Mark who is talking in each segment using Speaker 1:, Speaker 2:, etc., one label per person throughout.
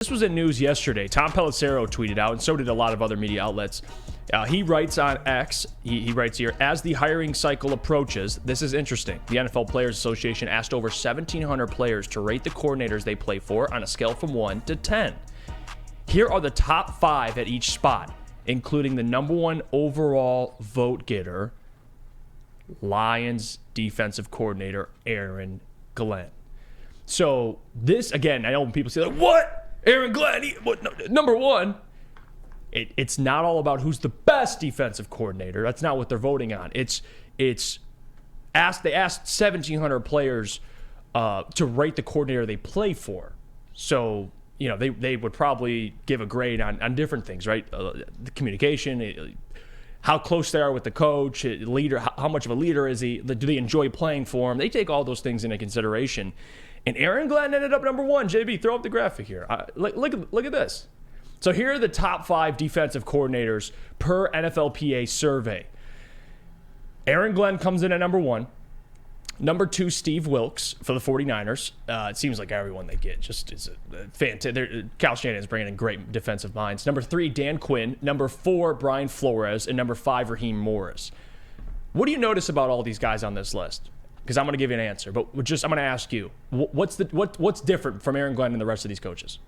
Speaker 1: This was in news yesterday. Tom Pelissero tweeted out, and so did a lot of other media outlets. He writes on X, he writes here, as the hiring cycle approaches, this is interesting. The NFL Players Association asked over 1,700 players to rate the coordinators they play for on a scale from 1 to 10. Here are the top 5 at each spot, including the number 1 overall vote getter, Lions defensive coordinator Aaron Glenn. So this, again, I know when people say, like, what? Aaron Glenn, number 1. It's not all about who's the best defensive coordinator. That's not what they're voting on. They asked 1,700 players to rate the coordinator they play for. So, they would probably give a grade on different things, right? The communication, how close they are with the coach, leader, how much of a leader is he? Do they enjoy playing for him? They take all those things into consideration. And Aaron Glenn ended up number 1. JB, throw up the graphic here. Look at this. So here are the top 5 defensive coordinators per NFLPA survey. Aaron Glenn comes in at number 1. Number 2, Steve Wilks for the 49ers. It seems like everyone they get just is fantastic. Kyle Shanahan's bringing in great defensive minds. Number 3, Dan Quinn. Number 4, Brian Flores. And number 5, Raheem Morris. What do you notice about all these guys on this list? Because I'm going to give you an answer, but I'm going to ask you, what's different from Aaron Glenn and the rest of these coaches?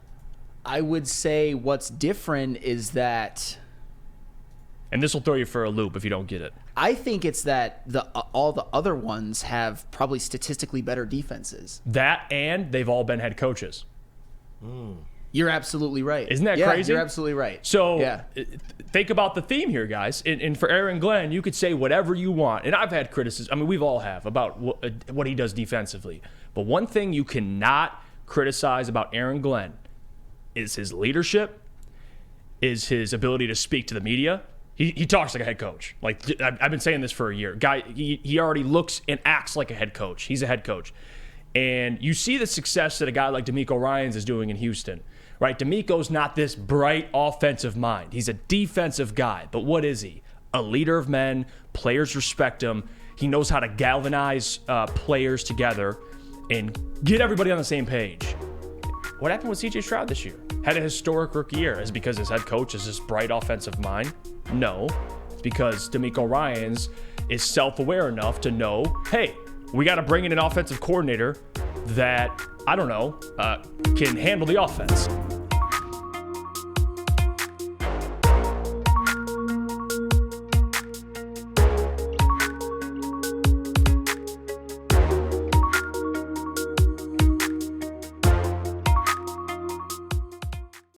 Speaker 2: I would say what's different is that,
Speaker 1: and this will throw you for a loop if you don't get it,
Speaker 2: I think it's that all the other ones have probably statistically better defenses.
Speaker 1: That, and they've all been head coaches.
Speaker 2: You're absolutely right.
Speaker 1: Isn't that crazy?
Speaker 2: You're absolutely right.
Speaker 1: So think about the theme here, guys. And for Aaron Glenn, you could say whatever you want. And I've had criticism. I mean, we've all have about what he does defensively. But one thing you cannot criticize about Aaron Glenn is his leadership, is his ability to speak to the media. He talks like a head coach. Like, I've been saying this for a year. Guy, he already looks and acts like a head coach. He's a head coach. And you see the success that a guy like DeMeco Ryans is doing in Houston, right? DeMeco's not this bright offensive mind. He's a defensive guy. But what is he? A leader of men. Players respect him. He knows how to galvanize players together and get everybody on the same page. What happened with C.J. Stroud this year? Had a historic rookie year. Is it because his head coach is this bright offensive mind? No. It's because DeMeco Ryans is self-aware enough to know, hey, we got to bring in an offensive coordinator that, I don't know, can handle the offense.